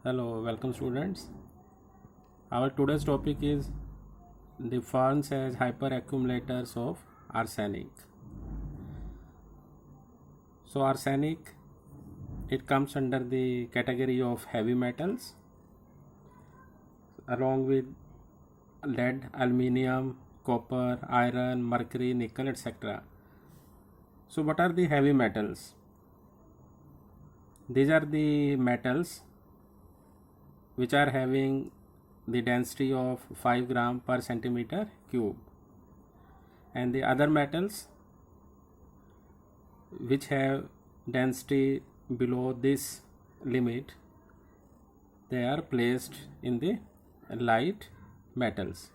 Hello, welcome students. Our today's topic is the ferns as hyperaccumulators of arsenic. So arsenic, it comes under the category of heavy metals along with lead, aluminium, copper, iron, mercury, nickel, etc. So what are the heavy metals? These are the metals which are having the density of 5 gram per centimeter cube, and the other metals which have density below this limit, they are placed in the light metals.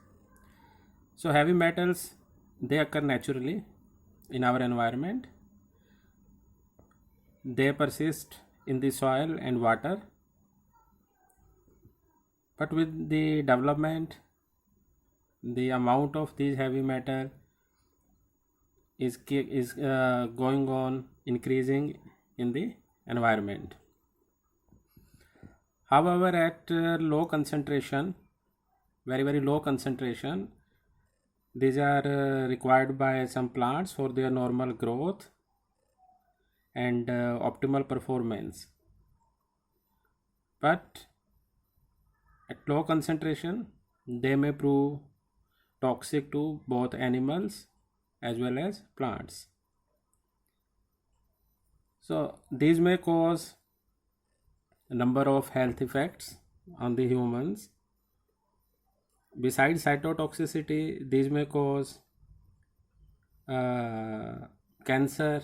So heavy metals, they occur naturally in our environment. They persist in the soil and water, but with the development, the amount of these heavy metal is going on increasing in the environment. However, at low concentration, very low concentration, these are required by some plants for their normal growth and optimal performance. But at low concentration, they may prove toxic to both animals as well as plants. So these may cause a number of health effects on the humans. Besides cytotoxicity, these may cause cancer,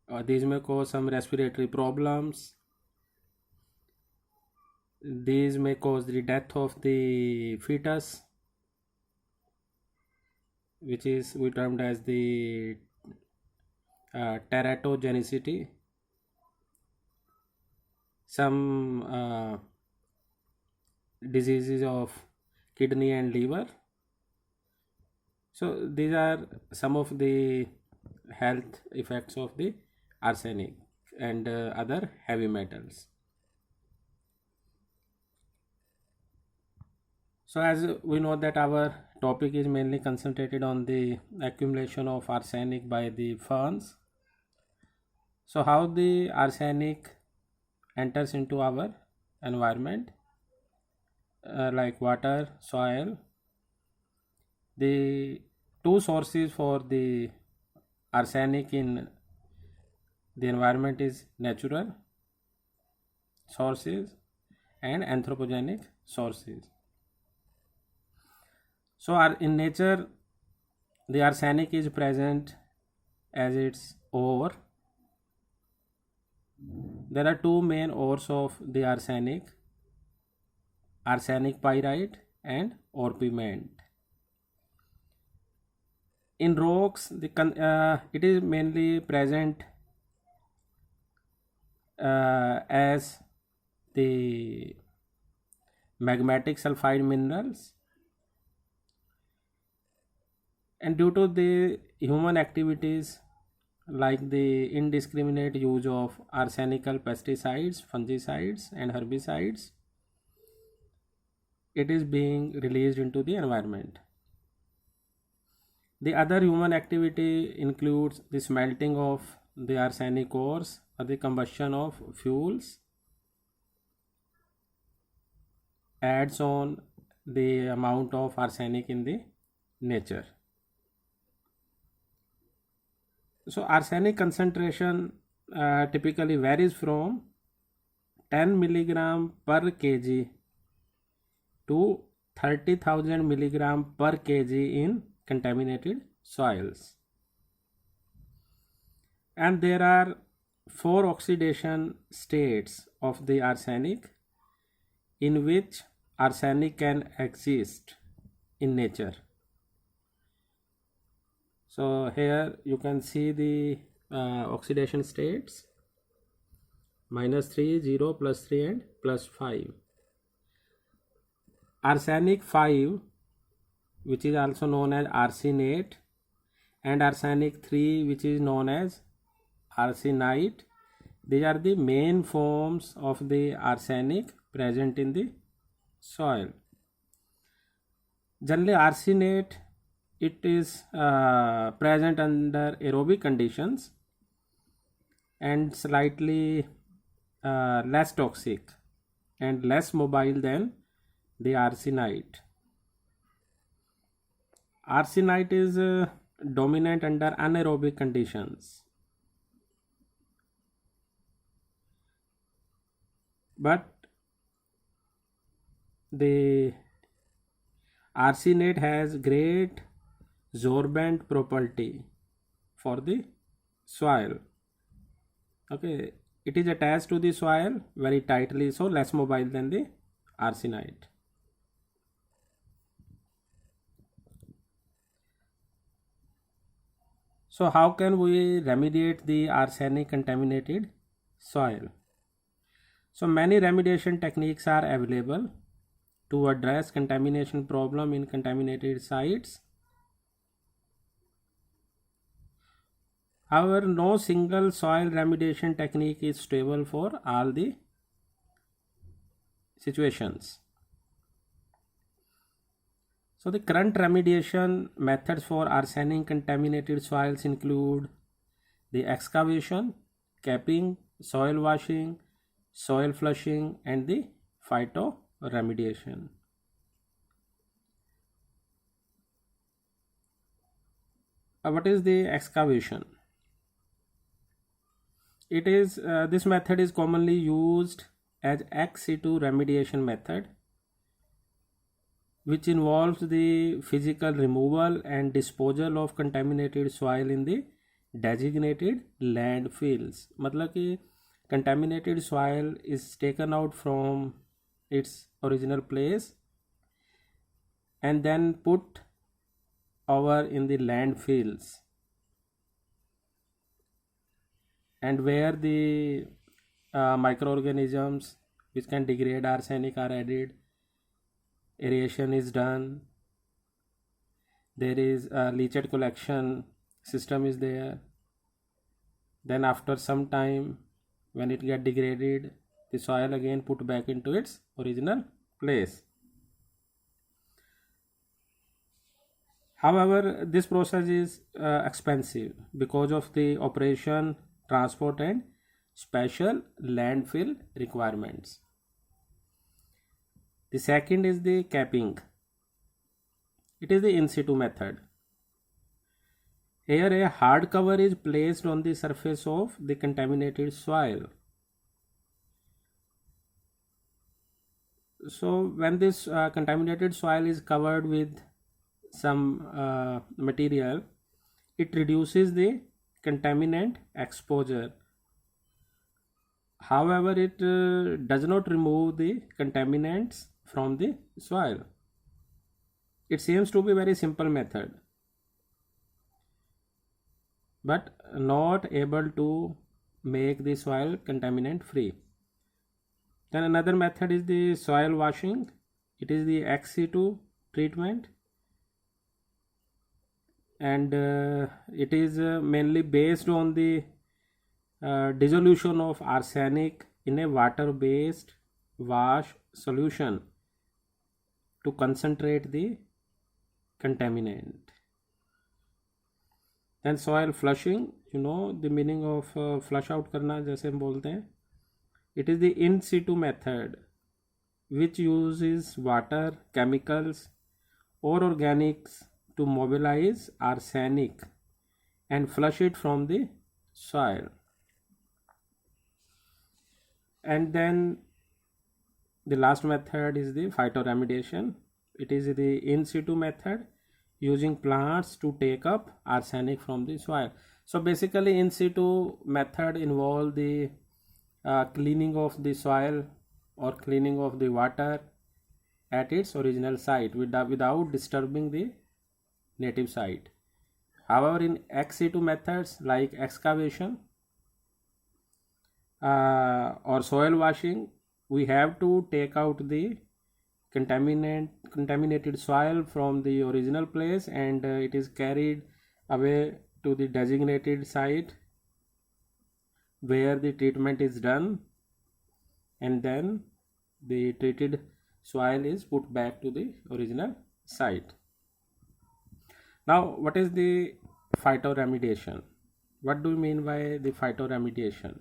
or these may cause some respiratory problems. These may cause the death of the fetus, which is we termed as the teratogenicity. Some diseases of kidney and liver. So these are some of the health effects of the arsenic and other heavy metals. So as we know that our topic is mainly concentrated on the accumulation of arsenic by the ferns. So how the arsenic enters into our environment, like water, soil. The two sources for the arsenic in the environment is natural sources and anthropogenic sources. So in nature, the arsenic is present as its ore. There are two main ores of the arsenic: arsenic pyrite and orpiment. In rocks, it is mainly present as the magmatic sulfide minerals, and due to the human activities like the indiscriminate use of arsenical pesticides, fungicides and herbicides, it is being released into the environment. The other human activity includes the smelting of the arsenic ores or the combustion of fuels, adds on the amount of arsenic in the nature. So arsenic concentration typically varies from 10 milligram per kg to 30,000 milligram per kg in contaminated soils. And there are 4 oxidation states of the arsenic in which arsenic can exist in nature. So here you can see the oxidation states: -3, 0, +3 and +5. Arsenic 5, which is also known as arsenate, and arsenic 3, which is known as arsenite, These are the main forms of the arsenic present in the soil. Generally, arsenate it is present under aerobic conditions and slightly less toxic and less mobile than the arsenite. Arsenite is dominant under anaerobic conditions, but the arsenate has great sorbent property for the soil. Okay, it is attached to the soil very tightly, so less mobile than the arsenite. So how can we remediate the arsenic contaminated soil? So many remediation techniques are available to address contamination problem in contaminated sites. However, no single soil remediation technique is stable for all the situations. So the current remediation methods for arsenic contaminated soils include the excavation, capping, soil washing, soil flushing, and the phytoremediation. What is the excavation? It is this method is commonly used as ex situ remediation method, which involves the physical removal and disposal of contaminated soil in the designated landfills. मतलब कि contaminated soil is taken out from its original place and then put over in the landfills, and where the microorganisms which can degrade arsenic are added. Aeration is done. There is a leachate collection system is there. Then after some time, when it get degraded, the soil again put back into its original place. However, this process is expensive because of the operation, transport, and special landfill requirements. The second is the capping. It is the in situ method. Here a hard cover is placed on the surface of the contaminated soil. So when this contaminated soil is covered with some material, it reduces the contaminant exposure. However, it does not remove the contaminants from the soil. It seems to be a very simple method, but not able to make the soil contaminant free. Then another method is the soil washing. It is the ex situ treatment, and it is mainly based on the dissolution of arsenic in a water based wash solution to concentrate the contaminant. Then soil flushing, you know the meaning of flush out करना जैसे हम बोलते हैं. It is the in situ method which uses water, chemicals or organics to mobilize arsenic and flush it from the soil. And then the last method is the phytoremediation. It is the in situ method using plants to take up arsenic from the soil. So basically in situ method involve the cleaning of the soil or cleaning of the water at its original site without disturbing the native site. However, in ex situ methods like excavation or soil washing, we have to take out the contaminated soil from the original place, and it is carried away to the designated site where the treatment is done, and then the treated soil is put back to the original site. Now, what is the phytoremediation? What do you mean by the phytoremediation?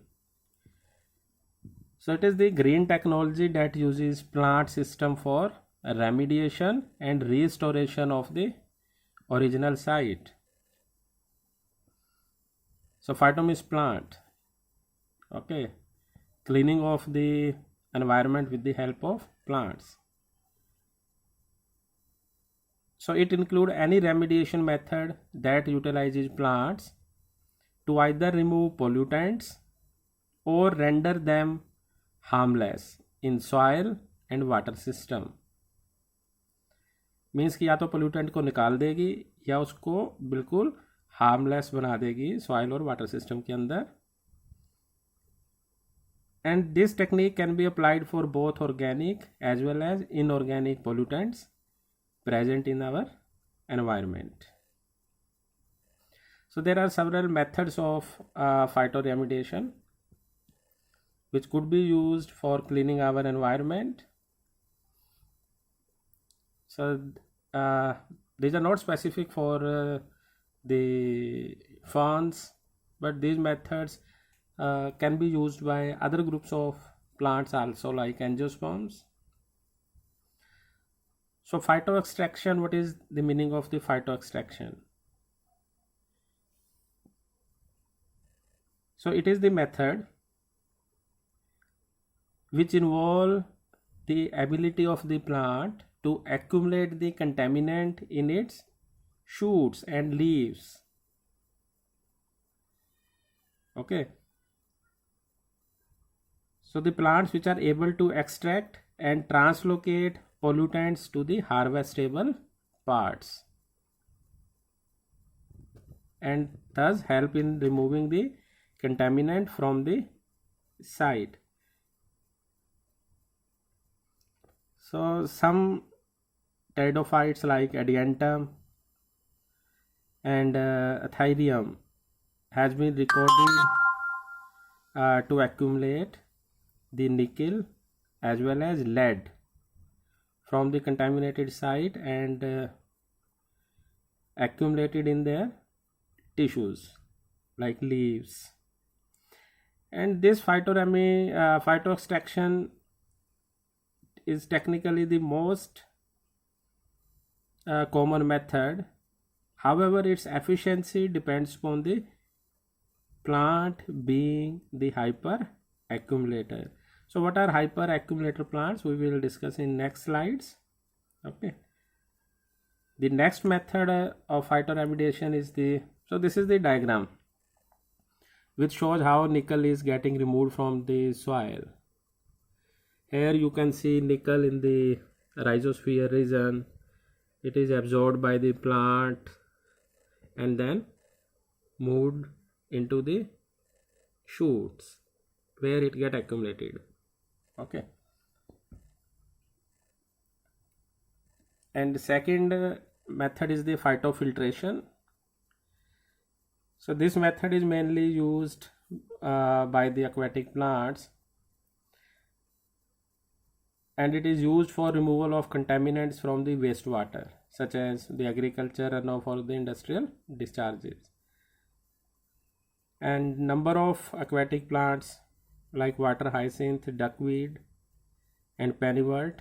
So it is the green technology that uses plant system for remediation and restoration of the original site. So phyto means plant. Okay, cleaning of the environment with the help of plants. So it includes any remediation method that utilizes plants to either remove pollutants or render them harmless in soil and water system. Means कि या तो pollutant को निकाल देगी या उसको बिल्कुल harmless बना देगी सॉइल और वाटर सिस्टम के अंदर. And this technique can be applied for both organic as well as inorganic pollutants present in our environment. So there are several methods of phytoremediation which could be used for cleaning our environment. So these are not specific for the ferns, but these methods can be used by other groups of plants also, like angiosperms. So phytoextraction, what is the meaning of the phytoextraction? So it is the method which involve the ability of the plant to accumulate the contaminant in its shoots and leaves. Okay. So the plants which are able to extract and translocate pollutants to the harvestable parts and thus help in removing the contaminant from the site. So some pteridophytes like Adiantum and Thyrium has been recorded to accumulate the nickel as well as lead from the contaminated site and accumulated in their tissues like leaves. And this phytoextraction is technically the most common method. However, its efficiency depends upon the plant being the hyper accumulator. So what are hyper accumulator plants? We will discuss in next slides. Okay. The next method of phytoremediation is this is the diagram which shows how nickel is getting removed from the soil. Here you can see nickel in the rhizosphere region. It is absorbed by the plant and then moved into the shoots where it get accumulated. Okay. And the second method is the phytofiltration. So this method is mainly used by the aquatic plants, and it is used for removal of contaminants from the wastewater such as the agriculture runoff or the industrial discharges. And number of aquatic plants like water hyacinth, duckweed and pennywort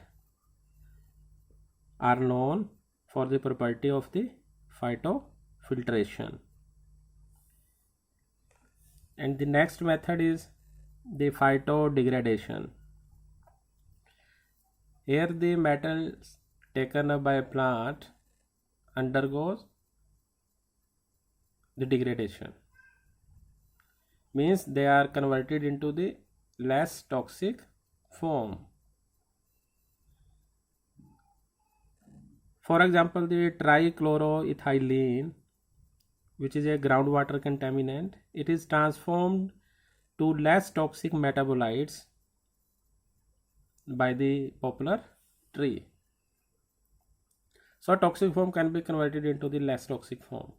are known for the property of the phytofiltration. And the next method is the phytodegradation. Here the metals taken up by a plant undergoes the degradation, means they are converted into the less toxic form. For example, the trichloroethylene, which is a groundwater contaminant, it is transformed to less toxic metabolites by the poplar tree. So toxic form can be converted into the less toxic form.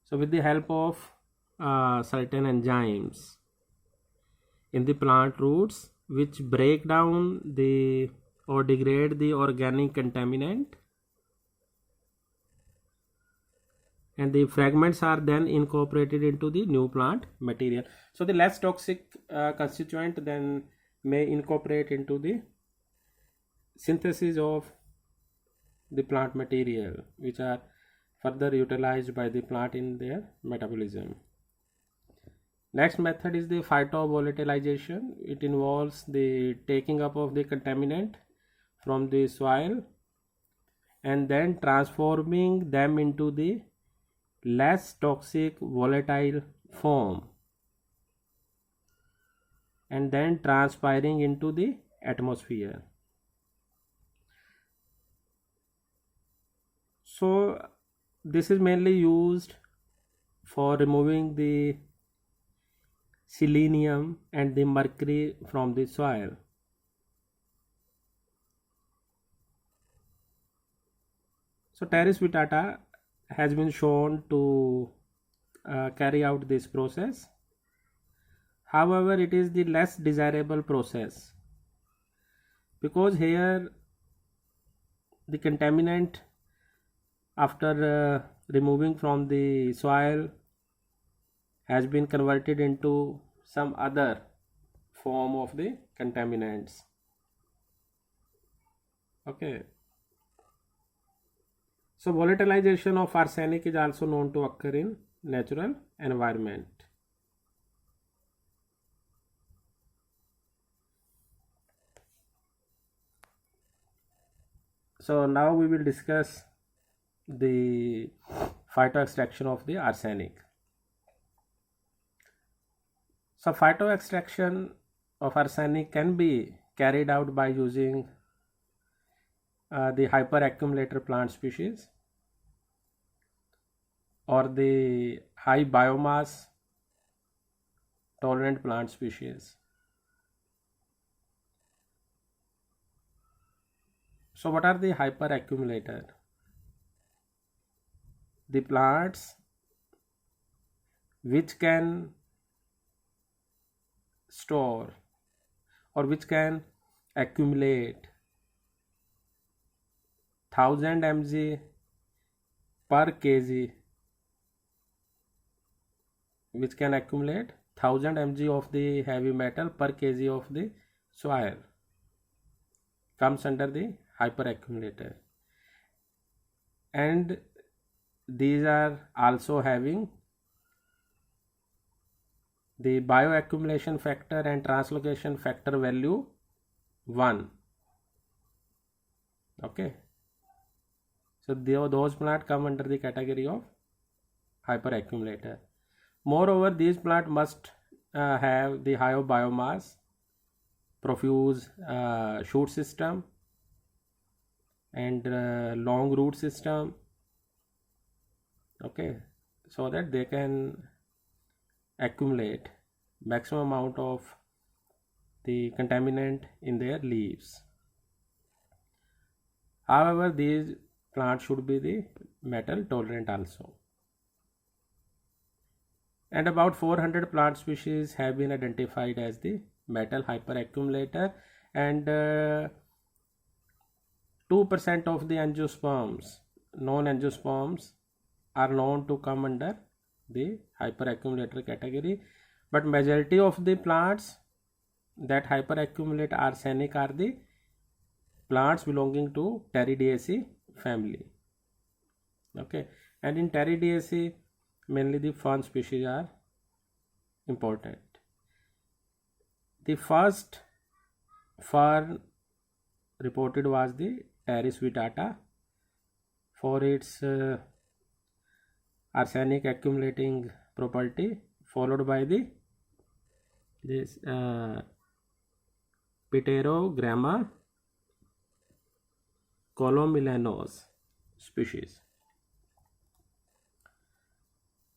So with the help of certain enzymes in the plant roots which break down the or degrade the organic contaminant, and the fragments are then incorporated into the new plant material. So the less toxic constituent then may incorporate into the synthesis of the plant material, which are further utilized by the plant in their metabolism. Next method is the phytovolatilization. It involves the taking up of the contaminant from the soil and then transforming them into the less toxic volatile form and then transpiring into the atmosphere. So this is mainly used for removing the selenium and the mercury from the soil. So Teres vittata has been shown to carry out this process. However, it is the less desirable process because here the contaminant after removing from the soil has been converted into some other form of the contaminants. Okay. So volatilization of arsenic is also known to occur in natural environment. So now we will discuss the phytoextraction of the arsenic. So phytoextraction of arsenic can be carried out by using the hyperaccumulator plant species or the high biomass tolerant plant species. So what are the hyperaccumulator? The plants which can store or which can accumulate 1000 mg per kg, which can accumulate 1000 mg of the heavy metal per kg of the soil, comes under the hyperaccumulator, and these are also having the bioaccumulation factor and translocation factor value 1. Okay, so those plants come under the category of hyperaccumulator. Moreover, these plants must have the high biomass, profuse shoot system, and long root system. Okay, so that they can accumulate maximum amount of the contaminant in their leaves. However, these plants should be the metal tolerant also. And about 400 plant species have been identified as the metal hyperaccumulator, and 2% of the angiosperms, known angiosperms, are known to come under the hyperaccumulator category, but majority of the plants that hyperaccumulate arsenic are the plants belonging to Pteridiaceae family. Okay, and in Pteridiaceae mainly the fern species are important. The first fern reported was the Teres vittata for its arsenic accumulating property, followed by this Pterogramma colomilanos species.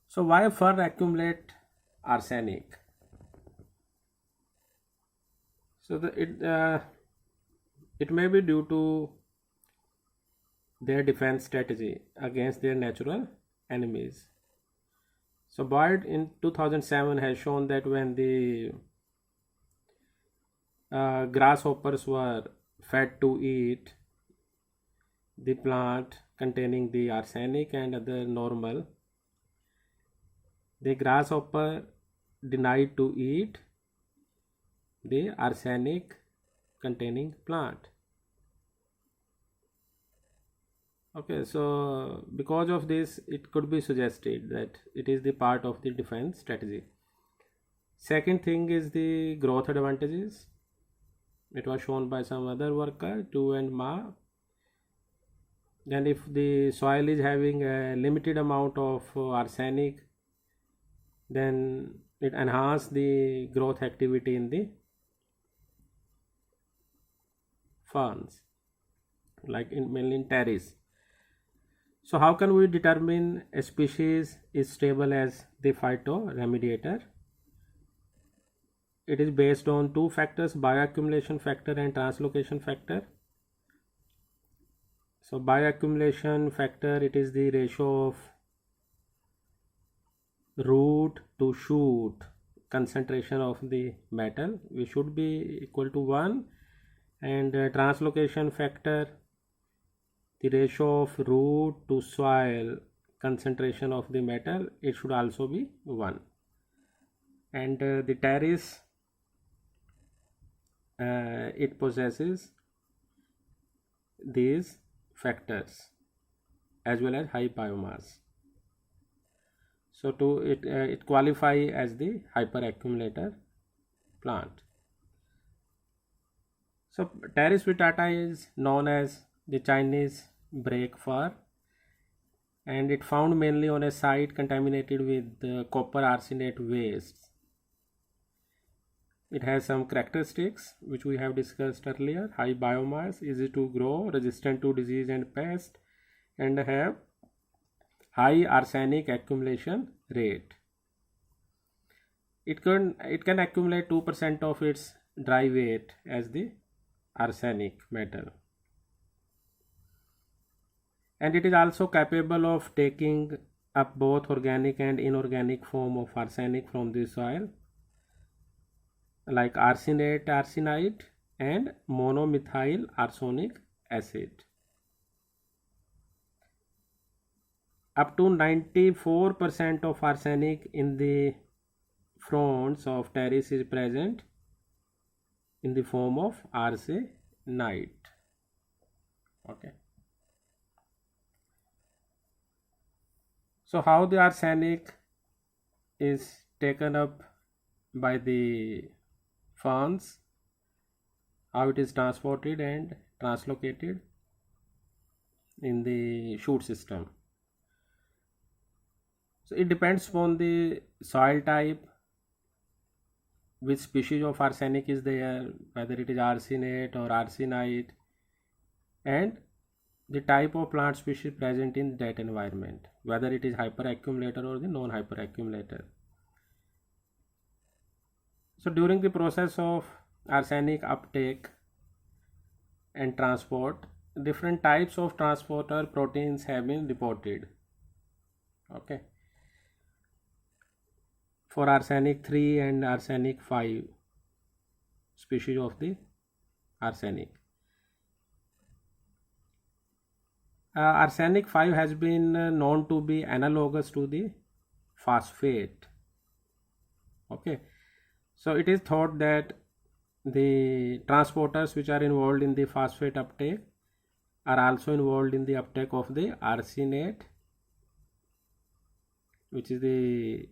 So why fern accumulate arsenic? So it may be due to their defense strategy against their natural enemies. So Boyd in 2007 has shown that when the grasshoppers were fed to eat the plant containing the arsenic and other normal, the grasshopper denied to eat the arsenic containing plant. Okay, so because of this, it could be suggested that it is the part of the defense strategy. Second thing is the growth advantages. It was shown by some other worker, Tu and Ma. Then if the soil is having a limited amount of arsenic, then it enhances the growth activity in the ferns, like mainly in terrace. So how can we determine a species is stable as the phytoremediator? It is based on two factors, bioaccumulation factor and translocation factor. So bioaccumulation factor, it is the ratio of root to shoot concentration of the metal, which should be equal to 1, and translocation factor, the ratio of root to soil concentration of the metal, it should also be 1. And the terrace, it possesses these factors as well as high biomass. So to it qualify as the hyperaccumulator plant. So Pteris vittata is known as the Chinese brake fir, and it found mainly on a site contaminated with copper arsenate wastes. It has some characteristics which we have discussed earlier: high biomass, easy to grow, resistant to disease and pest, and have high arsenic accumulation rate. It can accumulate 2% of its dry weight as the arsenic metal, and it is also capable of taking up both organic and inorganic form of arsenic from the soil, like arsenate, arsenite, and monomethyl arsenic acid. Up to 94% of arsenic in the fronds of terrace is present in the form of arsenite. Okay. So how the arsenic is taken up by the ferns, how it is transported and translocated in the shoot system. So it depends upon the soil type, which species of arsenic is there, whether it is arsenate or arsenite, and the type of plant species present in that environment, whether it is hyperaccumulator or the non-hyperaccumulator. So during the process of arsenic uptake and transport, different types of transporter proteins have been reported. Okay. For arsenic 3 and arsenic 5 species of the arsenic. Arsenic 5 has been known to be analogous to the phosphate. Okay, so it is thought that the transporters which are involved in the phosphate uptake are also involved in the uptake of the arsenate, which is the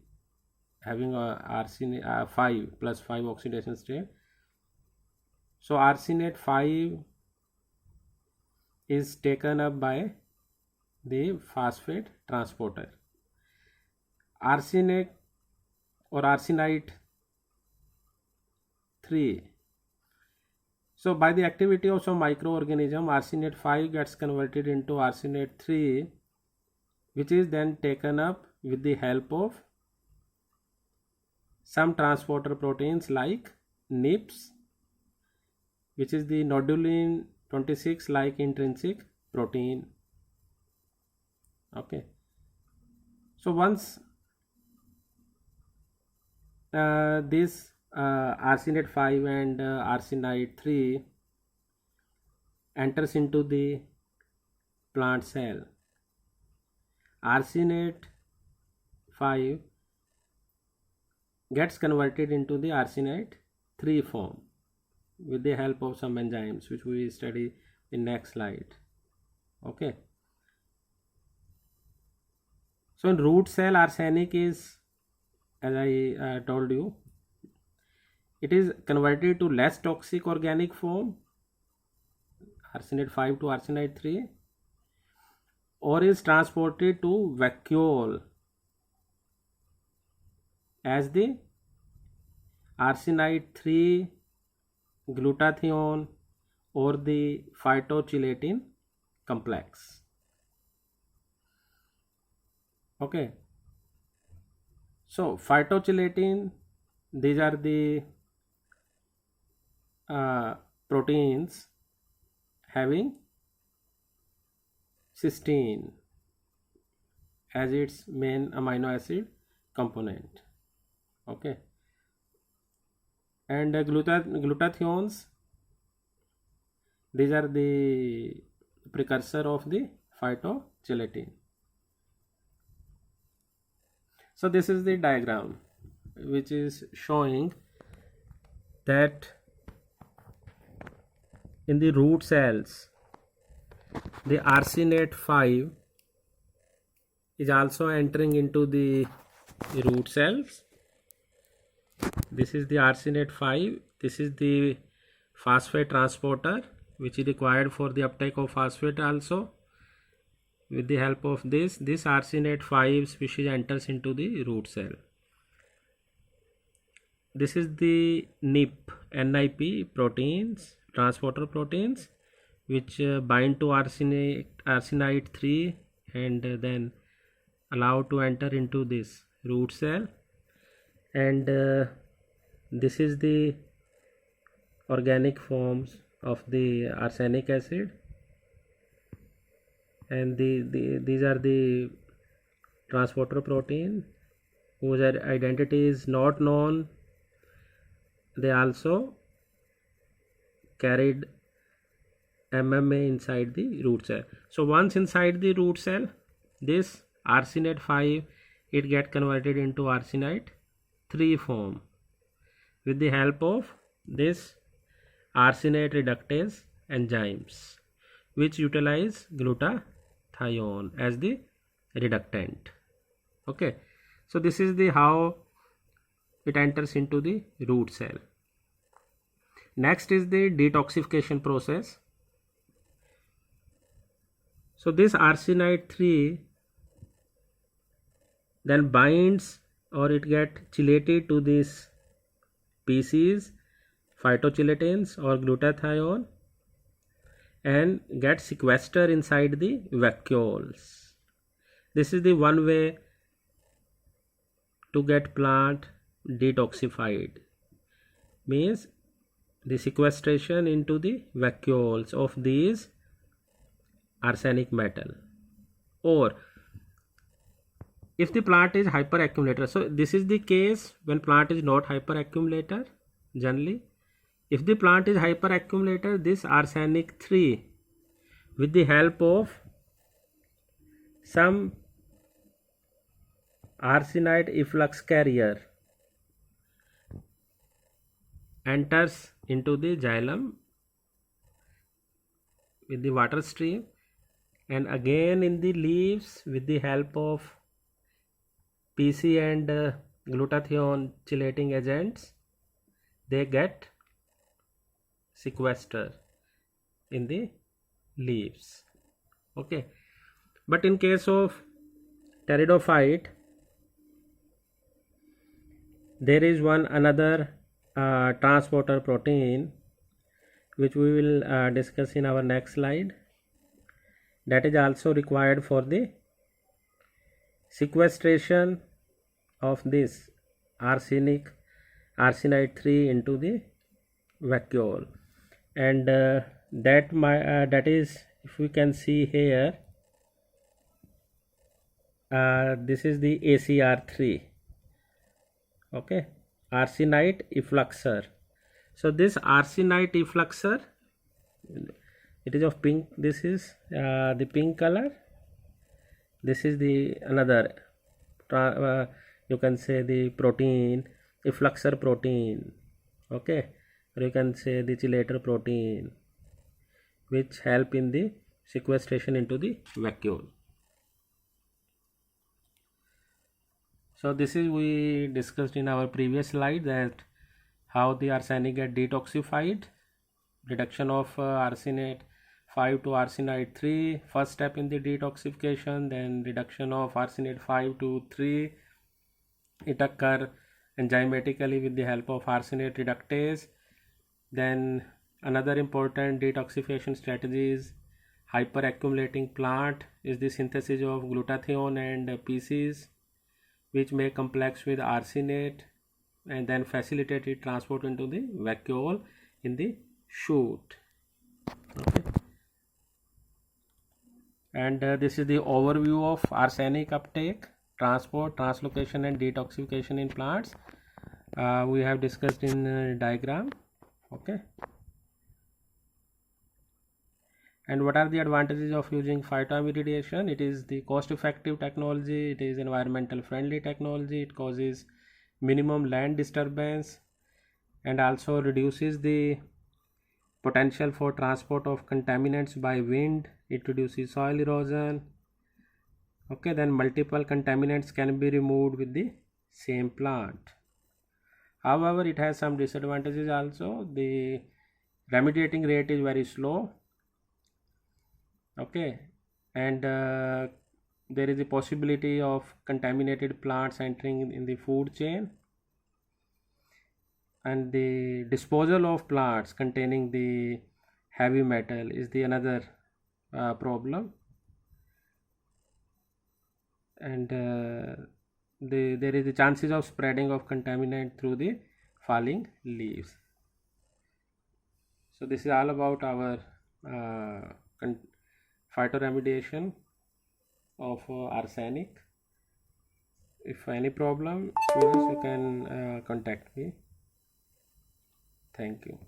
having a arsenate 5 plus 5 oxidation state. So arsenate 5 is taken up by the phosphate transporter. Arsenic or arsenite 3. So by the activity of some microorganism, arsenate 5 gets converted into arsenate 3, which is then taken up with the help of some transporter proteins like NIPS, which is the nodulin 26 like intrinsic protein. Okay, so once this arsenate 5 and arsenite 3 enters into the plant cell. Arsenate 5 gets converted into the arsenite 3 form with the help of some enzymes which we study in next slide. Okay, so in root cell arsenic is, as I told you, it is converted to less toxic organic form, arsenate 5 to arsenite 3, or is transported to vacuole as the arsenite 3 glutathione or the phytochelate complex. Okay, so phytochelate, these are the proteins having cysteine as its main amino acid component. Okay, and glutathiones, these are the precursor of the phytochelate. So this is the diagram which is showing that in the root cells the arsenate 5 is also entering into the root cells. This is the arsenate 5, this is the phosphate transporter which is required for the uptake of phosphate also. With the help of this arsenate 5 species enters into the root cell. This is the NIP proteins, transporter proteins, which bind to arsenite 3 and then allowed to enter into this root cell. And this is the organic forms of the arsenic acid, and these are the transporter protein whose identity is not known. They also carried MMA inside the root cell. So once inside the root cell, this arsenate 5, it get converted into arsenite 3 form with the help of this arsenate reductase enzymes which utilize glutathione as the reductant. Okay, so this is the how it enters into the root cell. Next is the detoxification process. So this arsenite 3 then binds or it get chelated to this PCs, phytochelatanes or glutathione, and get sequestered inside the vacuoles. This is the one way to get plant detoxified, means the sequestration into the vacuoles of these arsenic metal. Or if the plant is hyperaccumulator, so this is the case when plant is not hyperaccumulator. Generally, if the plant is hyperaccumulator, this arsenic 3 with the help of some arsenite efflux carrier enters into the xylem with the water stream, and again in the leaves with the help of PC and glutathione chelating agents, they get sequestered in the leaves. Okay, but in case of pteridophyte, there is one another transporter protein which we will discuss in our next slide, that is also required for the sequestration of this arsenite 3 into the vacuole. And that is, if we can see here, this is the ACR3. Okay, arsenite effluxer. So this arsenite effluxer, it is of pink. This is the pink color. This is the another you can say the protein, effluxer protein, okay, or you can say the chelator protein, which help in the sequestration into the vacuole. So this is we discussed in our previous slide that how the arsenic get detoxified, reduction of arsenate 5 to arsenite 3, first step in the detoxification, then reduction of arsenate 5 to 3, it occur enzymatically with the help of arsenate reductase. Then another important detoxification strategy is hyperaccumulating plant is the synthesis of glutathione and PCs, which make complex with arsenate and then facilitate its transport into the vacuole in the chute. Okay. And this is the overview of arsenic uptake, transport, translocation and detoxification in plants. We have discussed in diagram. Okay. And what are the advantages of using phytoimidation? It is the cost effective technology, it is environmental friendly technology, it causes minimum land disturbance and also reduces the potential for transport of contaminants by wind, it reduces soil erosion. Okay, then multiple contaminants can be removed with the same plant. However, it has some disadvantages also. The remediating rate is very slow. Okay, and there is a possibility of contaminated plants entering in the food chain, and the disposal of plants containing the heavy metal is the another problem. And there is the chances of spreading of contaminant through the falling leaves. So this is all about our phytoremediation of arsenic. If any problem, students, you can contact me. Thank you.